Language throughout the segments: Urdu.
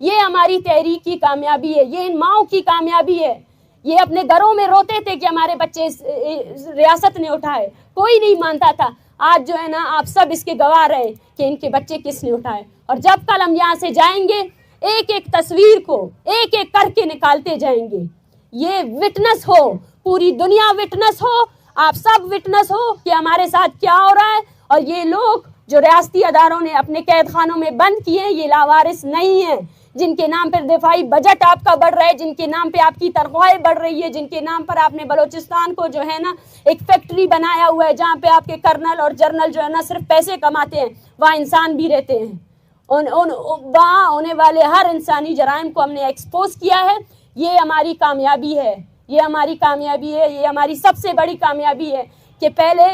یہ ہماری تحریک کی کامیابی ہے، یہ ان ماؤں کی کامیابی ہے۔ یہ اپنے گھروں میں روتے تھے کہ ہمارے بچے ریاست نے اٹھائے، کوئی نہیں مانتا تھا۔ آج جو ہے نا آپ سب اس کے گواہ رہے کہ ان کے بچے کس نے اٹھائے، اور جب کل ہم یہاں سے جائیں گے ایک ایک تصویر کو ایک ایک کر کے نکالتے جائیں گے۔ یہ وٹنس ہو، پوری دنیا وٹنس ہو، آپ سب وٹنس ہو کہ ہمارے ساتھ کیا ہو رہا ہے۔ اور یہ لوگ جو ریاستی اداروں نے اپنے قید خانوں میں بند کیے ہیں، یہ لاوارث نہیں ہیں، جن کے نام پر دفاعی بجٹ آپ کا بڑھ رہا ہے، جن کے نام پہ آپ کی تنخواہیں بڑھ رہی ہے، جن کے نام پر آپ نے بلوچستان کو جو ہے نا ایک فیکٹری بنایا ہوا ہے جہاں پہ آپ کے کرنل اور جرنل جو ہے نا صرف پیسے کماتے ہیں، وہاں انسان بھی رہتے ہیں۔ وہاں ہونے والے ہر انسانی جرائم کو ہم نے ایکسپوز کیا ہے۔ یہ ہماری کامیابی ہے، یہ ہماری کامیابی ہے، یہ ہماری سب سے بڑی کامیابی ہے کہ پہلے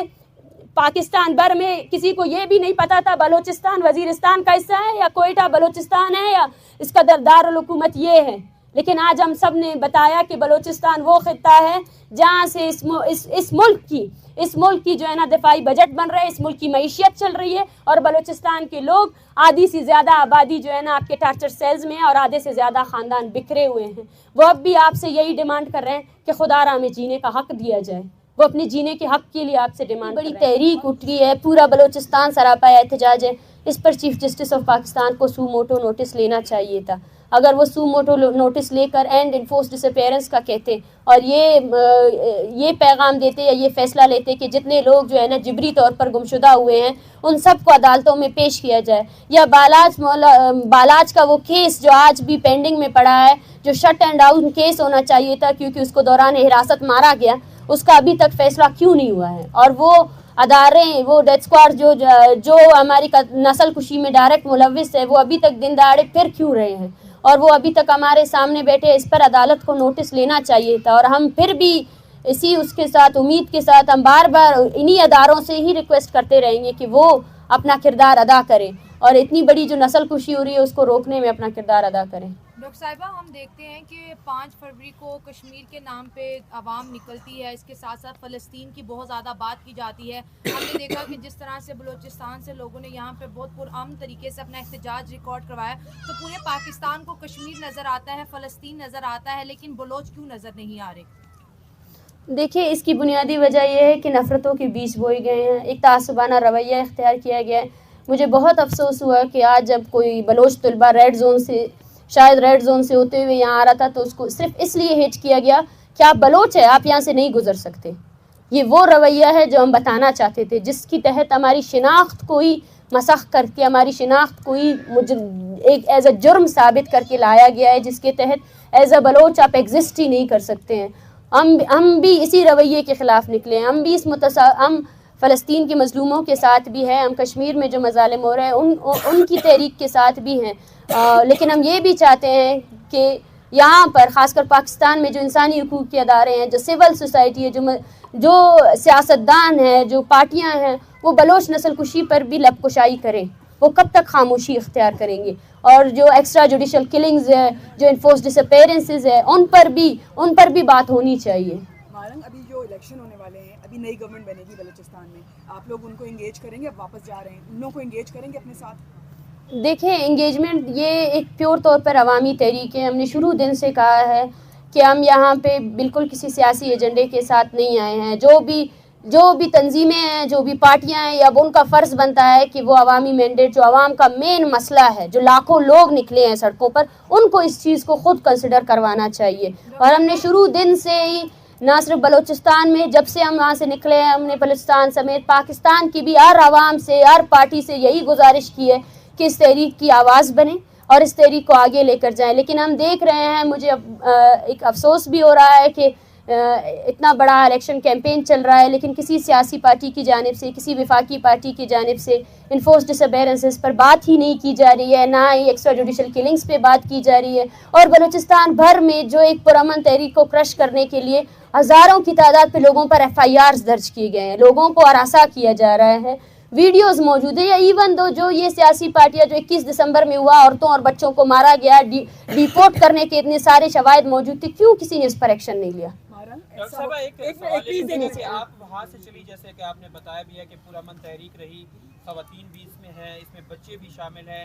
پاکستان بھر میں کسی کو یہ بھی نہیں پتا تھا بلوچستان وزیرستان کا حصہ ہے یا کوئٹہ بلوچستان ہے یا اس کا دارالحکومت یہ ہے، لیکن آج ہم سب نے بتایا کہ بلوچستان وہ خطہ ہے جہاں سے اس ملک کی جو ہے نا دفاعی بجٹ بن رہا ہے، اس ملک کی معیشت چل رہی ہے، اور بلوچستان کے لوگ آدھی سے زیادہ آبادی جو ہے نا آپ کے ٹارچر سیلز میں ہے، اور آدھے سے زیادہ خاندان بکھرے ہوئے ہیں۔ وہ اب بھی آپ سے یہی ڈیمانڈ کر رہے ہیں کہ خدا را ہمیں جینے کا حق دیا جائے، وہ اپنے جینے کے حق کے لیے آپ سے ڈیمانڈ بڑی تحریک اٹھ رہی ہے، پورا بلوچستان سراپا احتجاج ہے۔ اس پر چیف جسٹس آف پاکستان کو سو موٹو نوٹس لینا چاہیے تھا۔ اگر وہ سو موٹو نوٹس لے کر اینڈ انفورس ڈس اپیئرنس کا کہتے اور یہ پیغام دیتے یا یہ فیصلہ لیتے کہ جتنے لوگ جو ہے نا جبری طور پر گمشدہ ہوئے ہیں ان سب کو عدالتوں میں پیش کیا جائے، یا بالاج کا وہ کیس جو آج بھی پینڈنگ میں پڑا ہے، جو شٹ اینڈ ڈاؤن کیس ہونا چاہیے تھا کیونکہ اس کو دوران حراست مارا گیا، اس کا ابھی تک فیصلہ کیوں نہیں ہوا ہے؟ اور وہ ادارے، وہ ڈیتھ اسکواڈ جو ہماری نسل کشی میں ڈائریکٹ ملوث ہے، وہ ابھی تک دن دہاڑے پھر کیوں رہے ہیں؟ اور وہ ابھی تک ہمارے سامنے بیٹھے، اس پر عدالت کو نوٹس لینا چاہیے تھا۔ اور ہم پھر بھی اس کے ساتھ امید کے ساتھ ہم بار بار انہی اداروں سے ہی ریکویسٹ کرتے رہیں گے کہ وہ اپنا کردار ادا کریں اور اتنی بڑی جو نسل کشی ہو رہی ہے اس کو روکنے میں اپنا کردار ادا کریں۔ ڈاکٹر صاحبہ، ہم دیکھتے ہیں کہ 5 فروری کو کشمیر کے نام پہ عوام نکلتی ہے، اس کے ساتھ ساتھ فلسطین کی بہت زیادہ بات کی جاتی ہے۔ ہم نے دیکھا کہ جس طرح سے بلوچستان سے لوگوں نے یہاں پہ بہت پرامن طریقے سے اپنا احتجاج ریکارڈ کروایا، تو پورے پاکستان کو کشمیر نظر آتا ہے، فلسطین نظر آتا ہے، لیکن بلوچ کیوں نظر نہیں آ رہے؟ دیکھیے، اس کی بنیادی وجہ یہ ہے کہ نفرتوں کے بیج بوئے گئے ہیں، ایک تعصبانہ رویہ اختیار کیا گیا ہے۔ مجھے بہت افسوس ہوا کہ آج جب کوئی بلوچ طلبہ ریڈ زون سے ہوتے ہوئے یہاں آ رہا تھا تو اس کو صرف اس لیے ہیٹ کیا گیا کہ آپ بلوچ ہیں، آپ یہاں سے نہیں گزر سکتے۔ یہ وہ رویہ ہے جو ہم بتانا چاہتے تھے، جس کی تحت ہماری شناخت کو ہی مسخ کر کے، ہماری شناخت کو ہی ایک ایز اے جرم ثابت کر کے لایا گیا ہے، جس کے تحت ایز اے بلوچ آپ ایگزسٹ ہی نہیں کر سکتے ہیں۔ ہم بھی اسی رویے کے خلاف نکلے ہیں، ہم بھی ہم فلسطین کے مظلوموں کے ساتھ بھی ہیں، ہم کشمیر میں جو مظالم ہو رہے ہیں ان کی تحریک کے ساتھ بھی ہیں، لیکن ہم یہ بھی چاہتے ہیں کہ یہاں پر خاص کر پاکستان میں جو انسانی حقوق کے ادارے ہیں، جو سول سوسائٹی ہے، جو سیاستدان ہیں، جو پارٹیاں ہیں، وہ بلوچ نسل کشی پر بھی لب کشائی کریں۔ وہ کب تک خاموشی اختیار کریں گے؟ اور جو ایکسٹرا جوڈیشل کلنگز ہے، جو انفورس ڈس اپیئرنسز ہے، ان پر بھی بات ہونی چاہیے۔ مارنگ، ابھی جو الیکشن ہونے والے ہیں، ابھی نئی گورنمنٹ بنے گی بلوچستان میں، آپ لوگ ان کو انگیج کریں گے؟ اب واپس جا رہے ہیں، ان لوگوں کو انگیج کریں گے اپنے ساتھ؟ دیکھیں، انگیجمنٹ یہ ایک پیور طور پر عوامی تحریک ہے۔ ہم نے شروع دن سے کہا ہے کہ ہم یہاں پہ بالکل کسی سیاسی ایجنڈے کے ساتھ نہیں آئے ہیں۔ جو بھی تنظیمیں ہیں، جو بھی پارٹیاں ہیں، اب ان کا فرض بنتا ہے کہ وہ عوامی مینڈیٹ، جو عوام کا مین مسئلہ ہے، جو لاکھوں لوگ نکلے ہیں سڑکوں پر، ان کو اس چیز کو خود کنسیڈر کروانا چاہیے۔ اور ہم نے شروع دن سے ہی نہ صرف بلوچستان میں، جب سے ہم وہاں سے نکلے ہیں، ہم نے بلوچستان سمیت پاکستان کی بھی ہر عوام سے، ہر پارٹی سے یہی گزارش کی ہے کہ اس تحریک کی آواز بنیں اور اس تحریک کو آگے لے کر جائیں۔ لیکن ہم دیکھ رہے ہیں، مجھے ایک افسوس بھی ہو رہا ہے کہ اتنا بڑا الیکشن کیمپین چل رہا ہے، لیکن کسی سیاسی پارٹی کی جانب سے، کسی وفاقی پارٹی کی جانب سے انفورس ڈس اپیئرنسز پر بات ہی نہیں کی جا رہی ہے، نہ ہی ایکسٹرا جوڈیشل کلنگز پہ بات کی جا رہی ہے۔ اور بلوچستان بھر میں جو ایک پرامن تحریک کو کرش کرنے کے لیے ہزاروں کی تعداد پہ لوگوں پر ایف آئی آرز درج کیے گئے ہیں، لوگوں کو ہراساں کیا جا رہا ہے، ویڈیوز موجود ہیں، یا ایون دو جو یہ سیاسی پارٹیاں جو 21 دسمبر میں ہوا، عورتوں اور بچوں کو مارا گیا، ڈیپورٹ کرنے کے اتنے سارے شواہد موجود تھے، کیوں کسی نے اس پر ایکشن نہیں لیا؟ ڈاکٹر صاحبہ، ایک سوال ہے کہ آپ وہاں سے چلی، جیسے کہ آپ نے بتایا بھی ہے کہ پورامن تحریک رہی، خواتین بھی اس میں ہیں، اس میں بچے بھی شامل ہیں،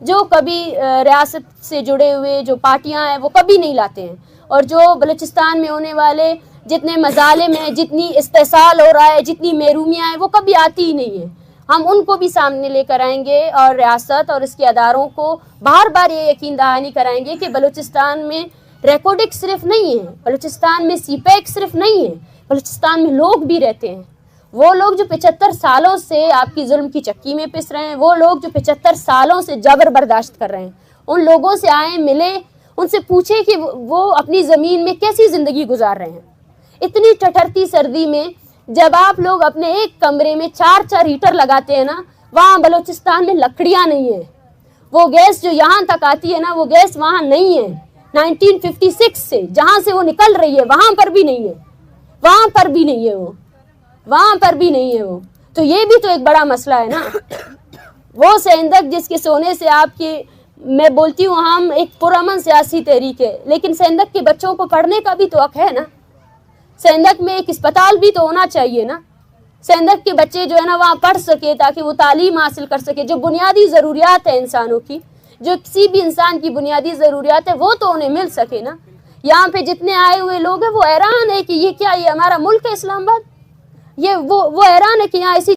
جو کبھی ریاست سے جڑے ہوئے جو پارٹیاں ہیں وہ کبھی نہیں لاتے ہیں، اور جو بلوچستان میں ہونے والے جتنے مظالم ہیں، جتنی استحصال ہو رہا ہے، جتنی محرومیاں ہیں، وہ کبھی آتی ہی نہیں ہیں۔ ہم ان کو بھی سامنے لے کر آئیں گے اور ریاست اور اس کے اداروں کو بار بار یہ یقین دہانی کرائیں گے کہ بلوچستان میں ریکارڈک صرف نہیں ہے، بلوچستان میں سی پیک صرف نہیں ہے، بلوچستان میں لوگ بھی رہتے ہیں، وہ لوگ جو 75 سالوں سے آپ کی ظلم کی چکی میں پس رہے ہیں، وہ لوگ جو 75 سالوں سے جبر برداشت کر رہے ہیں، ان لوگوں سے آئیں، ملیں، ان سے پوچھیں کہ وہ اپنی زمین میں کیسی زندگی گزار رہے ہیں۔ اتنی ٹھٹھرتی سردی میں جب آپ لوگ اپنے ایک کمرے میں 4 ہیٹر لگاتے ہیں نا، وہاں بلوچستان میں لکڑیاں نہیں ہیں، وہ گیس جو یہاں تک آتی ہے نا، وہ گیس وہاں نہیں ہے۔ 1956 سے جہاں سے وہ نکل رہی ہے وہاں پر بھی نہیں ہے، وہاں پر بھی نہیں ہے، وہاں پر بھی نہیں ہے وہ۔ تو یہ بھی تو ایک بڑا مسئلہ ہے نا۔ وہ سیندک جس کے سونے سے آپ کی، میں بولتی ہوں ہم ایک پرامن سیاسی تحریک ہے، لیکن سیندک کے بچوں کو پڑھنے کا بھی تو حق ہے نا۔ سیندک میں ایک اسپتال بھی تو ہونا چاہیے نا، سیندک کے بچے جو ہے نا وہاں پڑھ سکے تاکہ وہ تعلیم حاصل کر سکے، جو بنیادی ضروریات ہیں انسانوں کی، جو کسی بھی انسان کی بنیادی ضروریات ہے وہ تو انہیں مل سکے نا۔ یہاں پہ جتنے آئے ہوئے لوگ ہیں وہ حیران ہے کہ یہ کیا، یہ ہمارا ملک ہے اسلام آباد، یہ وہ حیران ہے کہ یہاں ایسی